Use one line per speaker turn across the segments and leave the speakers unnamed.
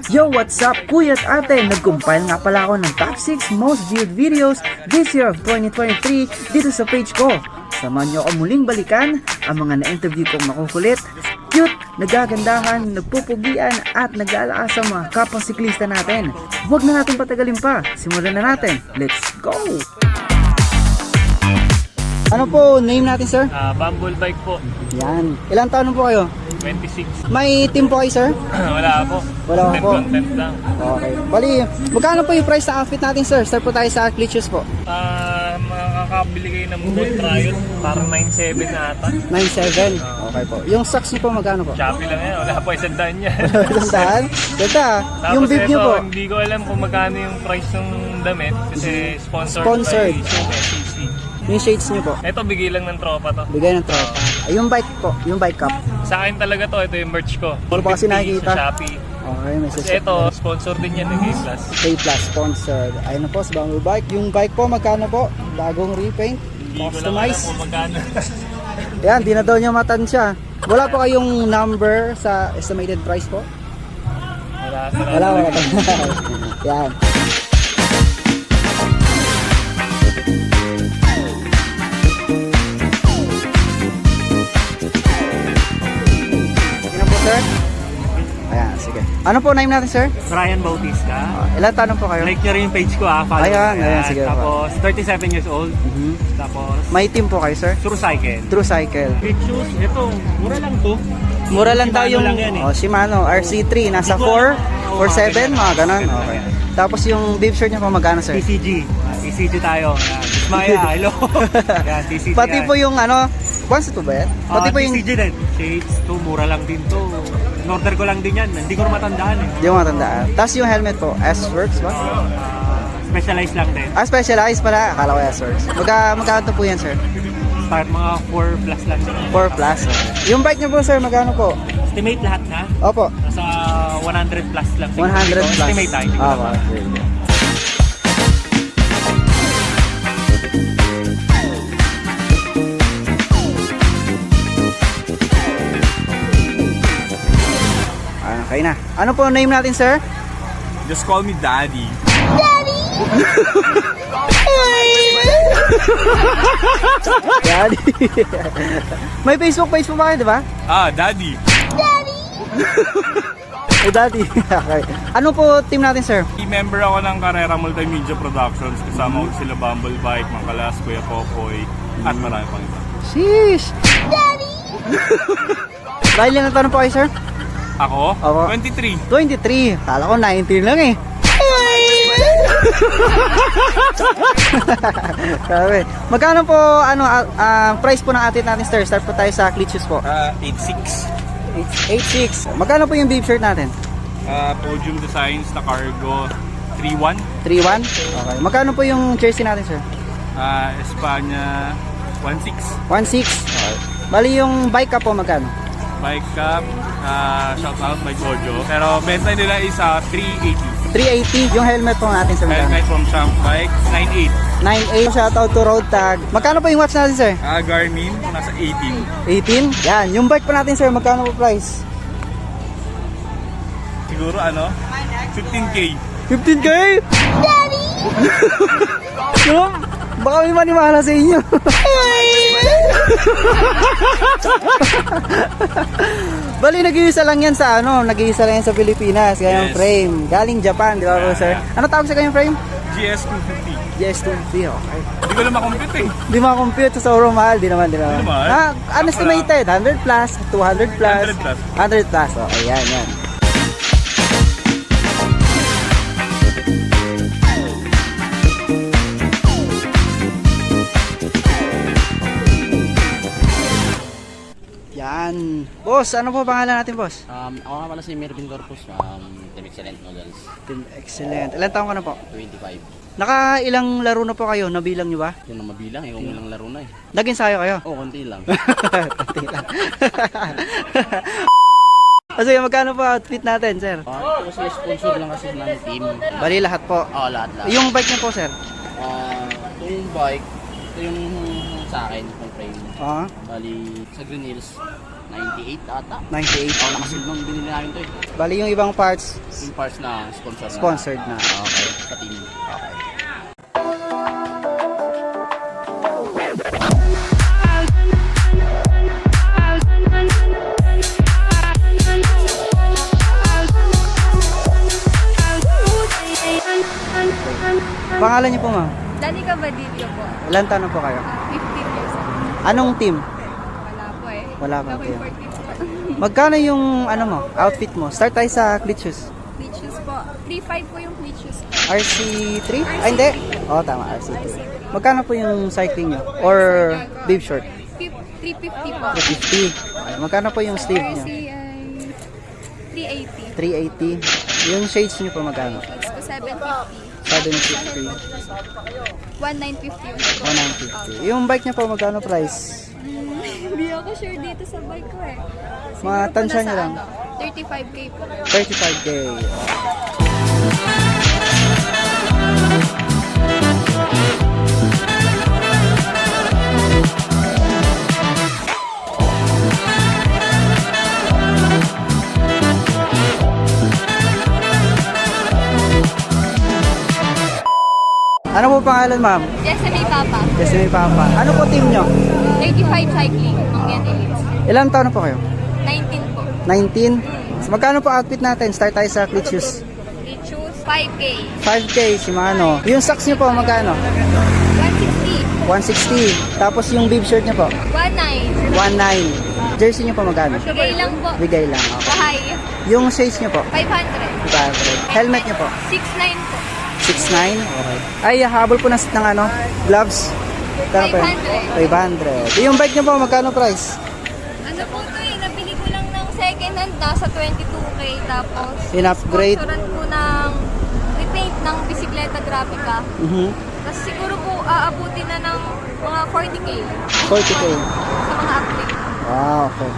Yo, what's up, kuya at ate? Nag-compile nga pala ako ng top 6 most viewed videos this year of 2023 dito sa page ko. Samahan nyo ako muling balikan ang mga na-interview kong makukulit, cute, nagagandahan, nagpupugian at nag-aalakas sa mga kapwa siklista natin. Huwag na natin patagalin pa, simulan na natin. Let's go! Ano po name natin, sir?
Bumble bike po.
Yan. Ilang taon na po kayo?
26.
May team po kayo, sir?
Wala po.
Wala po.
Content lang.
Okay. Bali, magkano po yung price ng outfit natin, sir? Start po tayo sa Glitches po.
Makakabili kayo ng gold trial. Parang 9.7 na ata.
9.7. Okay po. Yung socks niyo po, magkano po?
Shopee lang yan. Wala po isang daan yan.
Isang daan? Ganda. Yung
Tapos
bib niyo
ito,
po?
hindi ko alam kung magkano yung price ng damit. Kasi sponsored
Sponsored.
by SEC.
Yung shades niyo po?
Ito, bigay lang ng tropa to.
Bigay ng tropa. Yung bike po, yung bike cup.
Sa akin talaga to. Ito yung merch ko.
Wala pa kasi
50
nakikita.
Sa Shopee.
Okay, may
Kasi ito, sponsor din yan ng K-Plus.
K-Plus sponsored. Ayun na po sa Bumble Bike. Yung bike po, magkano po? Bagong repaint?
Hindi ko lang alam
Customize?
kung magkano.
Yan, di na daw niya matansya. Wala po kayong number sa estimated price po?
Wala.
Wala. Yan. Sino po, sir? Ayan, sige. Ano po name natin, sir?
Ryan Bautista.
Ilan tanong po kayo?
Like nyo rin yung page ko follow.
Ayan, sige po.
Tapos 37 years old.
Mhm.
Tapos
May team po kayo, sir?
True Cycle.
True Cycle.
Big shoes, ito, mura lang to.
Mura lang tayo yung
Shimano lang yan eh.
Shimano RC3 nasa 4 or 7 mga ganun. Okay. Tapos yung bib shirt niya po magkano, sir?
TCG. TCG tayo. Ismaya, hello. Yan, TCG.
Pati po yung once ito ba yan? Pati po yung
TCG din. Shades to, mura lang din to. In-order ko lang din yan. Hindi ko na matandaan eh.
di mo matandaan. Tapos yung helmet po, S-Works ba?
Specialized lang din.
Specialized pala. Akala ko S-Works. Magkano po yan, sir?
Start mga 4 plus lang din.
4 plus. Yung bike niyo po, sir, magkano po?
Estimate lahat na.
Opo.
Nasa 100 plus lang.
100 plus.
Estimate tayo.
Okay. Okay na. Ano po name natin, sir?
Just call me Daddy.
Daddy. May Facebook page po ba kayo, di ba?
Daddy.
O Daddy. Okay. Ano po team natin, sir?
Member ako ng Carrera Multimedia Productions. Kasama ko sila Bumble Bike, Mangkalas, Kuya Popoy, at marami pang iba.
Sheesh. Daddy. Dahil lang tanong po kayo, sir?
Ako?
Ako.
23.
23. Kala ko 19 lang eh. Sabi. Magkano po price po ng atin natin, sir? Start po tayo sa Glitches po.
86.
86. Magkano po yung bib shirt natin?
Podium Designs na Cargo 3-1.
3-1? Okay. Magkano po yung jersey natin, sir?
Espanya 1-6.
1-6. Okay. Bali yung bike ka po magkano?
Bike Cup, shout out by Jojo. Pero benta nila is 380.
380. Yung helmet po natin, sir.
Helmet from Champ Bike, 98.
98. Shoutout to Road Tag. Magkano po yung watch natin, sir?
Garmin, nasa 18.
18. Yan. Yung bike po natin, sir, magkano po price?
Siguro 15K.
15K? Daddy! No? Baka may maniwala sa inyo. Bali, nag-iisa lang yan sa nag-iisa lang yan sa Pilipinas. Ganyang
Yes.
frame. Galing Japan, di ba po, sir? Ano tawag sa kanyang frame?
GS250.
GS250, okay.
Hindi ko na makompute eh.
Di makakompute sa sobrang mahal, di naman.
Di naman.
Unestimated, 100 plus, 200 plus.
100 plus.
100 plus, okay, yan. Yan. Boss, ano po pangalan natin, boss?
Ako nga pala si Mervin Corpus, Team Excellent Noodles,
Team Excellent. Ilan taong ka na po?
25.
Naka ilang laro na po kayo? Nabilang nyo ba?
Yung na mabilang, kung ilang laro na eh.
Nag-ensayo kayo?
Oo, konti lang.
Konti lang. Kasi magkano po outfit natin, sir?
Ito kasi sponsor lang kasi ng team.
Bali lahat po.
Oo, lahat-lahat.
Yung bike niyo po, sir?
Ito yung bike, ito yung sa akin, yung frame.
Ah,
Bali, sa Green Hills, 98 ata.
98.
Oo, nakasil nung binili namin to eh.
Bali yung ibang parts,
Yung parts na sponsor na.
sponsored na. Okay.
Sa team.
Okay. Pangalan niyo po, ma'am?
Danica Badillo po.
Ilan taon na po kayo?
15 years old.
Anong team?
Wala po eh.
Wala pa
Ako
team.
yung 14 po.
Magkano yung ano mo, outfit mo? Start tayo sa cleat shoes.
Cleat shoes po. 3.5 po yung cleat shoes ko.
RC3? Ay, hindi. Oo, tama, RC3. Magkano po yung cycling nyo? Or bib short?
350 po.
350. Ay, magkano po yung sleeve nyo?
RC ay 380.
380. Yung shades nyo po magkano?
Shades ko 750.
750.
1950 yung
150. Yung bike nyo po magkano price?
Hindi ako sure dito sa bike ko eh.
Mga
Siguro po
tansya
nasa
nyo lang.
35k po.
35k. Ano po pangalan, ma'am?
Destiny Papa.
Kasi may papa. Ano po team nyo?
35 cycling. Mangyan Elise.
Ilang taon na po kayo?
19 po.
19? So, magkano po outfit natin? Start tayo sa cleat shoes.
Cleat shoes 5k.
5k, si Mano. Yung socks nyo po, magkano?
160.
160. Tapos yung bib shirt nyo po?
19.
19. Jersey nyo po magkano?
Bigay lang po.
Bigay lang. Okay.
Bahay.
Yung shades nyo po?
500.
500. Helmet nyo po?
6.9 po.
6.9? Okay. Ay, habol po ng ano? Gloves? Magkano po yun? 500. Yung bike nyo po, magkano price?
Ano po ito eh, nabili ko lang ng second hand, nasa 22k. Tapos,
In-upgrade?
sponsoran ko ng repaint ng bisikleta graphica. Tapos siguro po aabutin na ng mga 40k
40k.
sa mga update.
Ah, okay.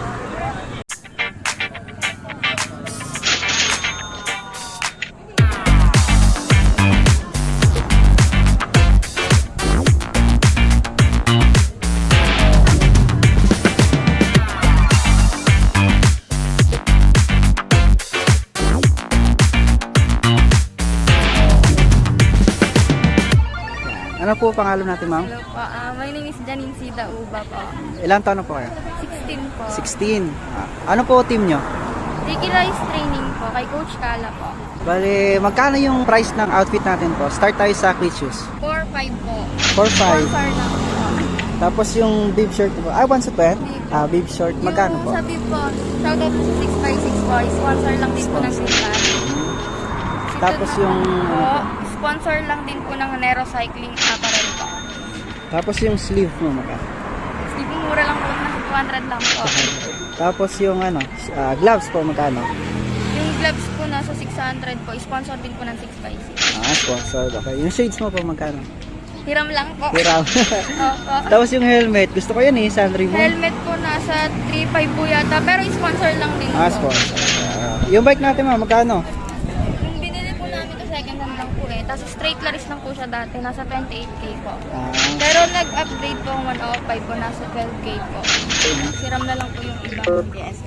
Ano po pangalan natin, ma'am?
Hello po, my name is Janine Sida Uba po.
Ilang taon na po kayo?
16 po.
16. Ano po team nyo?
Ricky Rice training po, kay Coach Kala po.
Bale, magkano yung price ng outfit natin po? Start tayo sa cleat shoes.
4-5 po.
4.5.
Sponsor lang po.
Tapos yung bib shirt po. Ah, once a pen? Ah, bib short. Magkano po?
Yung sabi po, shoutout po sa 6x6 po, sponsor lang din po ng Sintan.
Tapos yung
po, sponsor lang din po ng Nero Cycling Apparel po.
Tapos yung sleeve mo magkano?
Hindi po mura lang po, nasa 200 lang po.
Tapos yung ano, gloves po magkano?
Yung gloves po nasa 600 po, sponsor din po ng 6x6.
Ah, sponsored. Okay. Yung shades mo po magkano?
Hiram lang po.
Hiram.
Opo.
Tapos yung helmet, gusto ko yun eh, Sandry mo.
Helmet po nasa 3.5 po yata, pero sponsor lang din
Ah,
po.
sponsor. Yung bike natin ma, magkano?
Yung binili po namin ito second hand lang po eh. Tapos straight laris lang po siya dati, nasa 28k po.
Ah,
Pero nag-upgrade po ang 105 po, nasa 12k po. Hiram na lang po yung iba. Yes.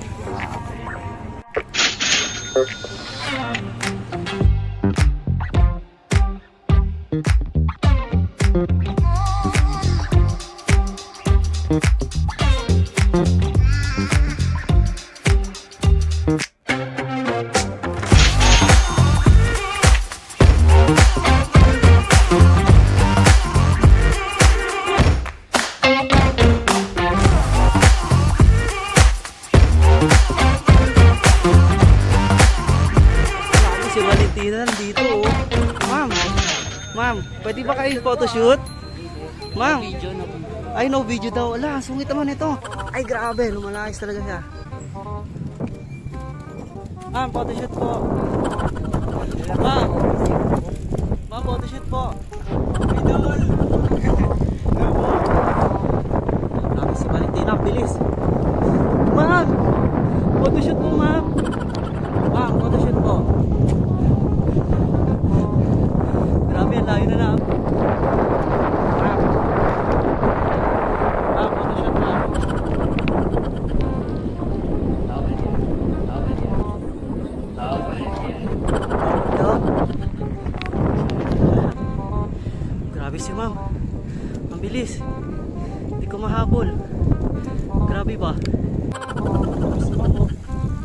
si Valentina nandito oh. Ma'am, ma'am, pwede ba kayo photoshoot? Ma'am, ay no video daw. Ala, sungit naman ito. Ay grabe, lumalayas talaga siya. Ma'am, photoshoot po. Ma'am, ma'am, photoshoot po. Idol. Grabe si Valentina, bilis. Ma'am, photoshoot po ma'am. Ma'am, photoshoot po. Grabe, ang layo na lang. Ma'am. Ma'am, photoshoot ma'am. si ma'am. Ang bilis. Hindi ko mahabol. Grabe ba?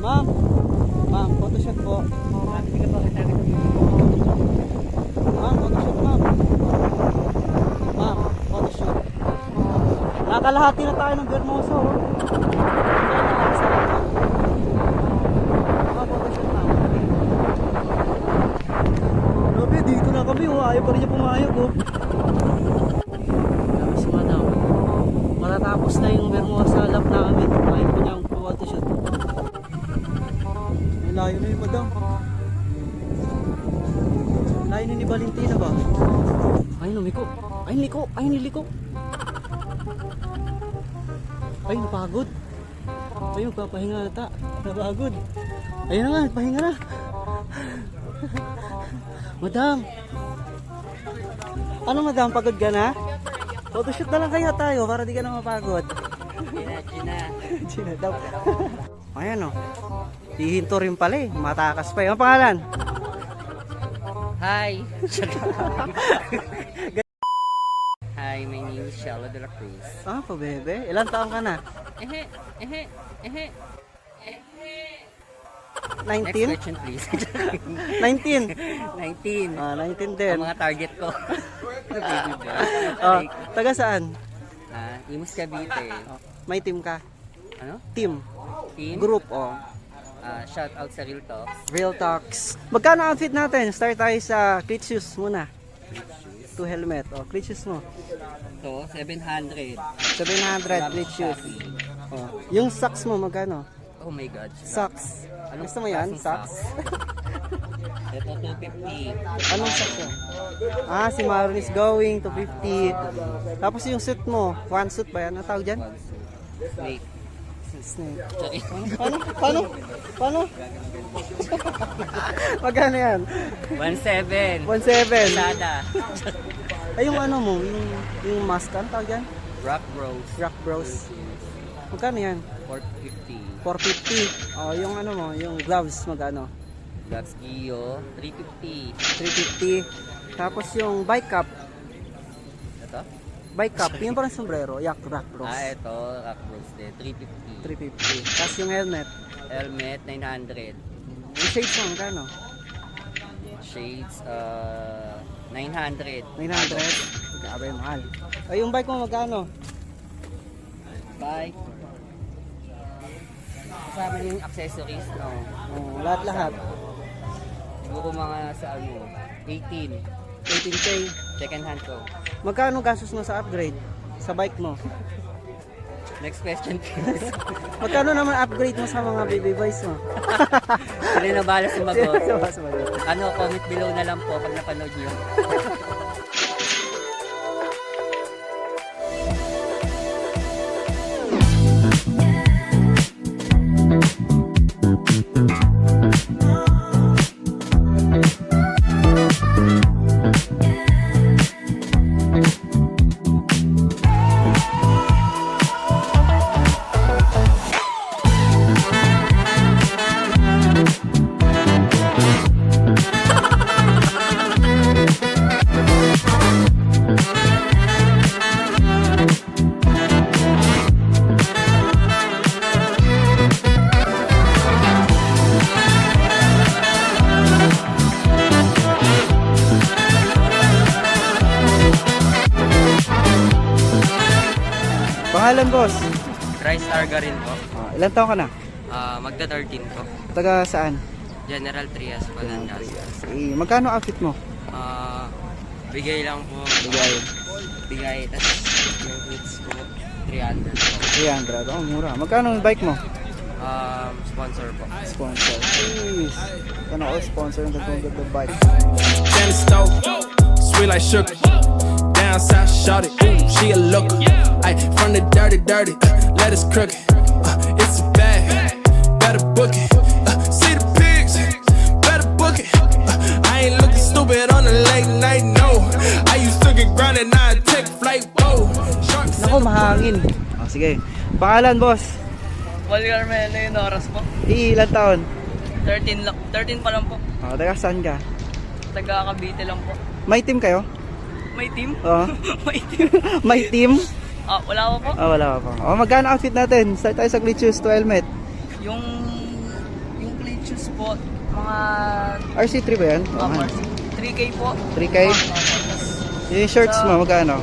Ma'am! Ma'am, photoshoot po. Ma'am, photoshoot ma'am. Ma'am, photoshoot. Nakalahati na tayo ng Bermoso. Oh. Ma'am, photoshoot ma'am. Grabe, dito na kami. Oh. Ayaw pa rin niya pumayag. Oh. Grabe si madam. Matatapos na yung Bermosa lap namin. Ayaw pa niya ang photoshoot. May layo na yung madam. Layo na ni Valentina ba? Ay, lumiko. Ay, liko. Ay, niliko. Ay, napagod. Ay, magpapahinga na ta. Napagod. Ayun na nga, pahinga na. Madam. Ano madam, pagod ka na? Photoshoot na lang kaya tayo para di ka na mapagod. Gina daw. Ayan o. Hihinto rin pala eh. Matakas pa eh. Ang pangalan?
Hi. Hi, my name is Shallow de la Cruz.
Ah, pabebe. Ilan taong ka na?
Ehe, ehe, ehe.
19?
Next question, please.
19.
19.
Ah, 19 din.
Ang mga target ko. Baby boy.
Ah, taga saan?
Imus Cavite.
May team ka?
Ano?
Team.
Team?
Group, oh.
Shout out sa Real Talks.
Real Talks. Magkano outfit natin? Start tayo sa cleat shoes muna. 2 helmet. Oh, cleat shoes mo.
So, 700.
700 cleat shoes. Oh. Yung socks mo, magkano?
Oh my God.
Socks.
Anong
Gusto mo yan?
klaseng
Socks?
Ito, 250.
Anong socks mo? Ah, si Maron is going to 50. Tapos yung suit mo, one suit ba yan? Ang tawag dyan?
Snake.
Snake.
Sorry.
Paano? Magkano yan?
1.7.
1.7.
Sada.
Ay, yung ano mo, yung mask, ano tawag dyan?
Rock Bros.
Rock Bros. Magkano yan?
450.
450. Oh, yung ano mo, yung gloves, magkano?
Gloves Gio, 350.
350. Tapos yung bike cap.
Ito?
Bike cap, yung parang sombrero. Yak, Rock Bros.
Ito, Rock Bros din, 350.
350. Tapos yung helmet.
Helmet, 900.
Yung shades mo, magkano?
Shades, 900.
900. Grabe, mahal. Ay, yung bike mo, magkano?
Bike. Kasama yung accessories, no?
Oh, lahat-lahat.
Siguro mga sa ano, 18.
18K.
Second hand ko.
Magkano gastos mo sa upgrade? Sa bike mo?
Next question, please.
Magkano naman upgrade mo sa mga baby boys mo?
Sila na bala sumagot.
Sumagot.
Ano, comment below na lang po pag napanood nyo.
Pangalan, boss?
Rice Argarin po.
Ilan taon ka na?
Magda 13 po.
Taga saan?
General Trias, Batangas.
Magkano outfit mo?
Bigay lang po. Bigay. Tapos yung hits ko, 300 po.
300. Oh, mura. Magkano yung bike mo?
Sponsor po.
Sponsor. Jeez. Ano all sponsor ng ganda bike.
Candy stove, sweet like sugar. Down south, shot it. She a looker. Ay, from the dirty, let us crook it. It's a bag, better book it. See the pigs, better book it. I ain't looking stupid on the late night, no. I used to get grounded, now I take flight, whoa.
Naku, mahangin. Oh, sige. Pangalan, boss?
Paul Carmelo yung oras po.
Ilan taon?
13 pa lang po.
Oh, taga saan ka?
Taga Cavite lang po.
May team kayo?
May team?
Oh.
May team?
May team?
Wala ko po.
Wala pa. Magkano outfit natin? Start tayo sa glitch shoes to helmet.
Yung plate shoes po, mga
RC3 ba yan?
3K po.
3K? Yung shorts mo, magkano?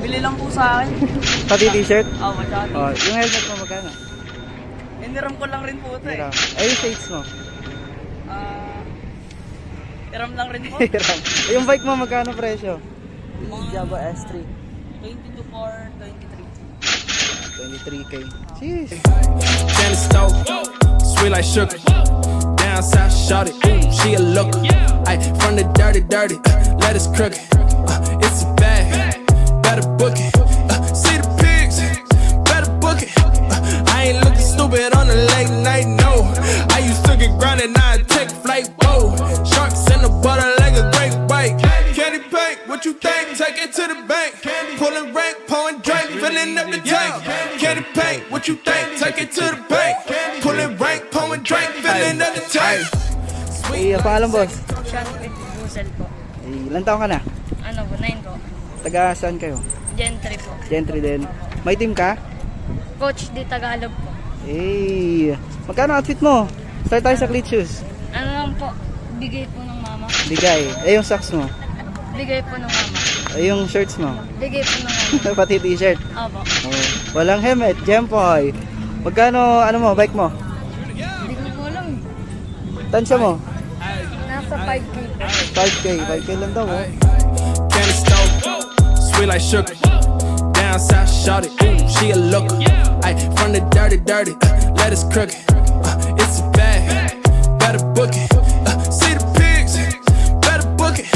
Bili lang po sa akin.
Pati t-shirt?
Masyado.
Yung helmet mo, magkano?
Iniram ko lang rin po ito eh.
Hiram. Ay, yung shades mo.
Iram lang rin po.
Hiram. Yung bike mo, magkano presyo?
Mga
Java S3.
22 for 23.
23K. Jeez.
Candy stove, sweet like sugar. Down south, shot it, she a looker. Ay, from the dirty, let us crook it. It's a bag, better book it. See the pigs, better book it. I ain't looking stupid on the late night, no. I used to get grounded, now I take flight, whoa. Sharks in the butter like a great white. Candy paint, what you think? Take it to the bank. Pulling rank, pouring drink, filling up the tank. Candy paint, what you think? Take it to the bank. Pulling rank, pouring drink, filling up the tank.
Ay, paalam boss.
Sean Busel po.
Ay, ilan taon ka na?
Ano po, 9 po.
Taga saan kayo?
Gen 3 po.
Gentry din. May team ka?
Coach di Tagalog po.
Eh, magkano outfit mo? Start tayo sa glitch shoes.
Ano lang po, bigay po ng mama.
Bigay. Yung socks mo.
Bigay po ng mama.
Yung shirts mo.
Bigay po ng mama.
Pati t-shirt.
Opo.
Walang helmet. Gempoy. Magkano, ano mo, bike mo?
Hindi ko po alam.
Tansya mo?
Nasa 5K po.
5K. 5K lang daw, oh.
Candy stove, sweet like sugar. Down south, shot it, she a looker. Ay, from the dirty, let us crook it. It's a bag, better book it. See the pigs, better book it.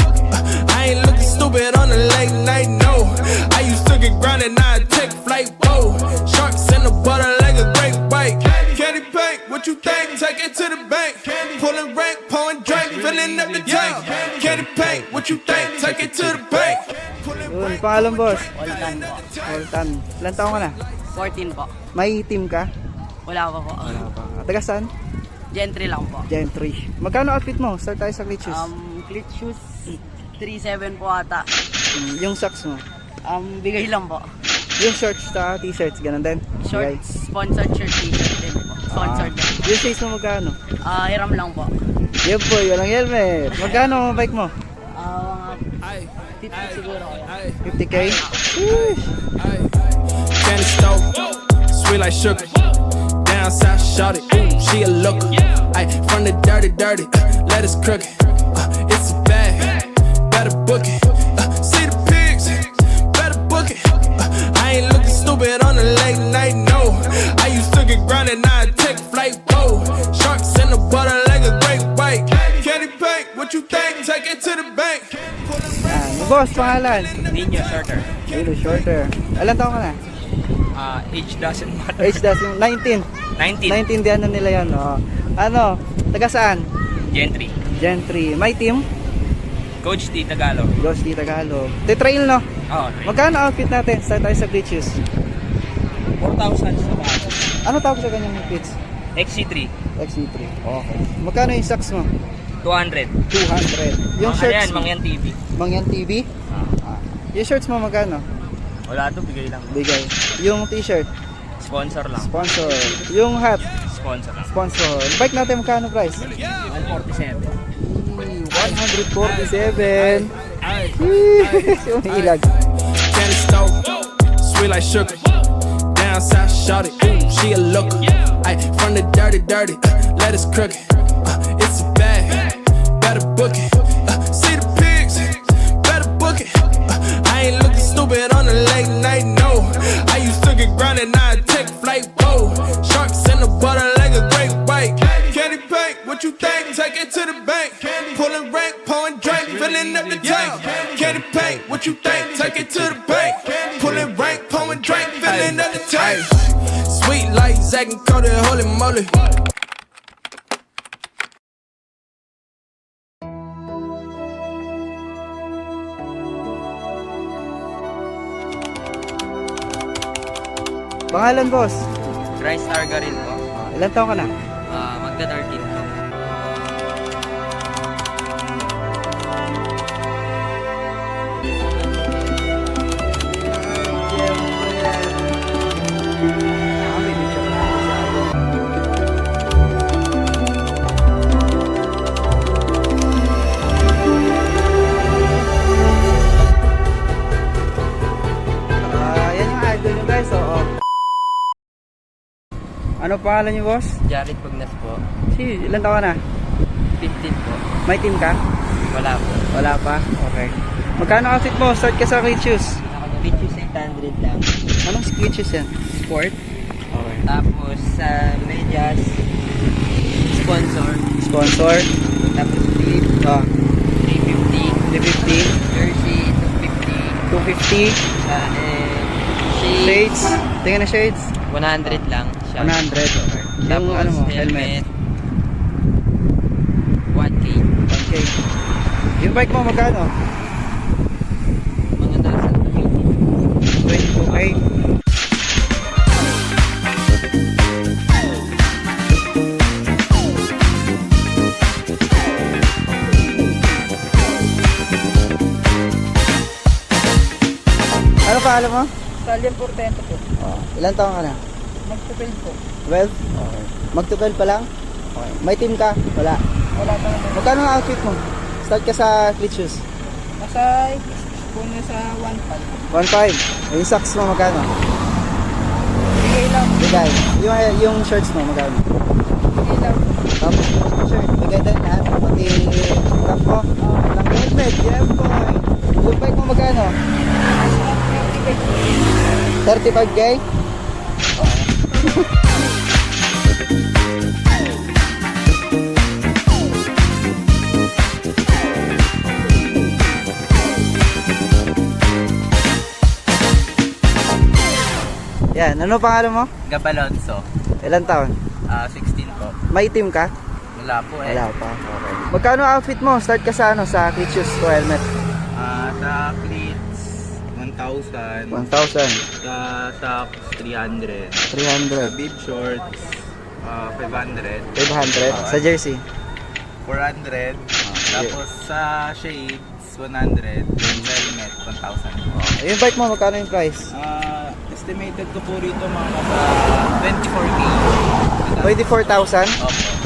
I ain't looking stupid on the late night, no. I used to get grounded, now I take flight, whoa. Sharks in the butter like a great white. Candy paint, what you think? Take it to the bank. Pulling rank, pouring drink, filling up the tank. Candy paint, what you think? Take it to the bank.
Yun, pangalan boss.
Oltan po.
Oltan. Ilan taon ka na?
14 po.
May team ka?
Wala pa po.
Taga saan?
Gen 3 lang po.
Gentry. Magkano outfit mo? Start tayo sa glitch shoes.
Clit shoes, 3.7 po ata.
Yung socks mo.
Bigay lang po.
Yung shorts sa t-shirts, ganun din.
Shorts, sponsored shirt, t-shirt din po. Sponsored din.
Yung shades mo magkano?
Hiram lang po.
Yep boy, walang helmet. Magkano ang bike mo?
Mga 50 siguro.
50K? Sheesh.
Candy stove, sweet like sugar. Down south, shot it, she a looker. Ay, from the dirty, let us crook it. It's a bag, better book it. See the pigs, better book it. I ain't looking stupid on the late night, no. I used to get grounded, now I take flight, whoa. Sharks in the butter like a great white. Candy paint, what you think? Take it to the bank.
Boss, pangalan?
Ninyo shorter.
Hello, shorter. Ilan taon ka na?
Age doesn't matter.
Age doesn't, 19.
19.
19 din na nila yan. Oh. Ano? Taga saan?
Gentry.
Gentry. My team?
Coach D Tagalog.
Ghost di Tagalog. Te-trail, no? Magkano outfit natin? Start tayo sa glitch shoes.
4,000 sa bago.
Ano tawag sa kanyang fits?
XC3.
XC3. Okay. Magkano yung socks mo?
200.
200. Yung
Mga
shirts
yan,
mo?
Mangyan TV.
Mangyan TV? Yung shirts mo magkano?
Wala to, bigay lang.
Bigay. Yung t-shirt?
Sponsor lang.
Sponsor. Yung hat?
Sponsor lang.
Sponsor. Bike natin magkano price?
147.
147. Yung ilag.
Candy stove, sweet like sugar. Down south, shot it, she a looker. Ay, from the dirty, let us crook it. It's a bag, better book it. See the pigs, better book it. I ain't looking stupid on the late night, no. I used to get grounded, now I take flight, whoa. Sharks in the butter like a great white. Candy paint, what you think? Take it to the bank. Pulling rank, pouring drink, filling up the tank. Candy paint, what you think? Take it to the bank. Pulling rank, pouring drink, filling up the tank. Sweet like Zack and Cody, holy moly.
Pangalan, boss?
Bryce Argarin po.
Ilan taon ka na?
Magda 13 po.
Ano pangalan niyo, boss?
Jared Pugnas po.
Ilan taon ka na?
15 po.
May team ka?
Wala po.
Wala pa? Okay. Magkano outfit mo? Start ka sa Cleat Shoes.
Pictures 800 lang.
Anong Cleat Shoes yan?
Sport.
Okay.
Tapos sa medyas, sponsor.
Sponsor?
Tapos flip,
Oh,
350.
350,
Jersey, 250.
250.
And
Shades? Tingnan na shades.
100 lang siya.
100. Okay. Yung
Tapos
ano mo, helmet.
1K.
1K. Yung bike mo magkano?
Mga nasa
22K. Ano pa alam mo?
Salian Portento po.
Ilan taon ka na?
Magpupil po.
12? Okay. Mag-12 pa lang? Okay. May team ka? Wala.
Wala pa naman.
Magkano ang outfit mo? Start ka sa Cleat Shoes.
Nasa puno sa 1.5.
1.5. Yung socks mo magkano?
Bigay lang.
Bigay. Yung shirts mo magkano?
Bigay lang.
Tapos yung shirt, bigay din lahat. Pati top mo. Lang helmet, yeah boy. Yung bike mo magkano? 35K? Yan, ano pangalan mo?
Gabalonso.
Ilan taon?
16 po.
May team ka?
Wala po
Wala pa. Okay. Magkano outfit mo? Start ka sa ano? Sa Cleat Shoes to helmet?
Sa cleats, 1,000.
1,000.
Sa socks, 300.
300.
Bib shorts, 500.
500. Sa jersey?
400. Tapos sa shades, 100. Yung helmet, 1,000.
Yung bike mo, magkano yung price?
Estimated ko po rito mga nasa 24K.
24,000?
Opo.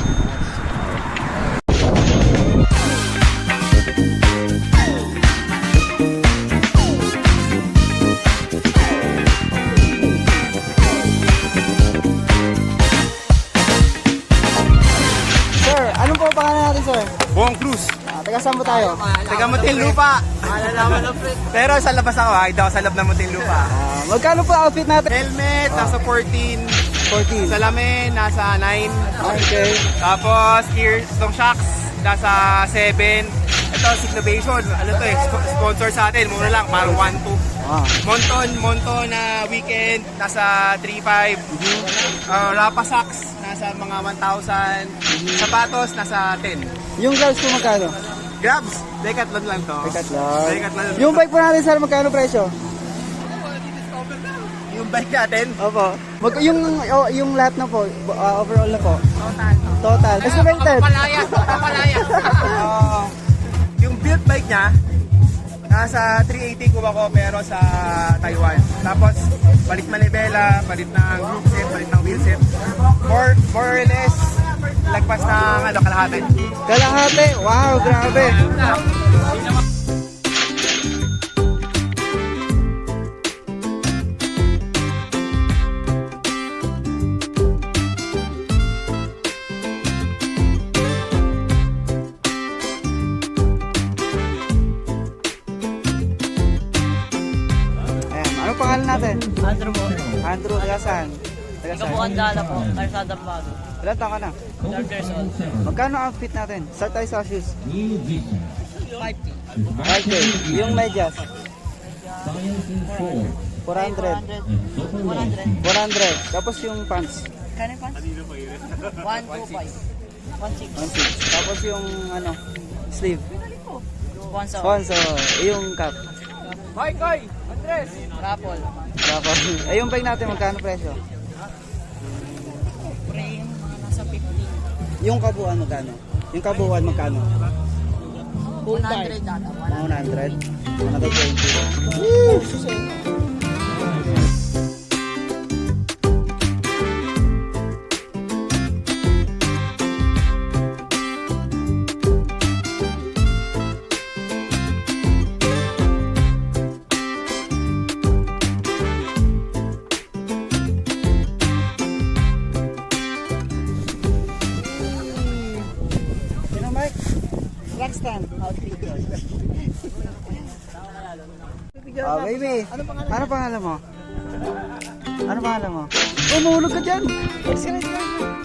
Sir, anong po pangalan natin, sir?
Buong Cruz.
Taga saan po tayo?
Taga Muntinlupa. Pero sa labas ako ha, hindi ako sa loob ng Muntinlupa.
Magkano po outfit natin?
Helmet, nasa 14.
14.
Salamin, nasa 9.
Okay.
Tapos, ears, itong shocks, nasa 7. Ito, Cyclovation. Ano to eh, sponsor sa atin. Mura lang, parang 1-2.
Ah.
Monton na weekend, nasa 3.5. Rapa socks, nasa mga 1,000. Sapatos, nasa 10.
Yung gloves po magkano?
Grabs, Decathlon lang to.
Decathlon.
Decathlon.
Yung bike po natin, sir, magkano presyo?
Yung bike natin,
Opo. Yung lahat na po, overall na po. Total. Estimated.
Yung built bike niya, nasa 380 kuha ko pero sa Taiwan. Tapos, palit manibela, palit ng group set, palit ng wheel set. More or less, lagpas ng kalahati.
Kalahati. Wow, grabe. Ayan, ano pangalan natin?
Andrew po.
Andrew, taga saan? Taga saan?
Andala po. Karsada Bago.
Ilan taon ka na?
12 years old.
Magkano outfit natin? Start tayo sa shoes.
5K.
5K. Yung medyas. 400. 400. Tapos yung pants.
Kano pa? 125. 1.6.
1.6. Tapos yung ano, sleeve.
Sponsor.
Sponsor. Yung cap.
Rapol.
Tapos, yung bike natin, magkano presyo?
Frame, nasa 50.
Yung kabuuan, magkano? Yung kabuuan, magkano?
100 data.
100. Another 20. Woo! Extend outfit yun. Oh, baby. Ano pangalan mo? Ano pangalan mo? Oh, mahulog ka dyan. Excellent.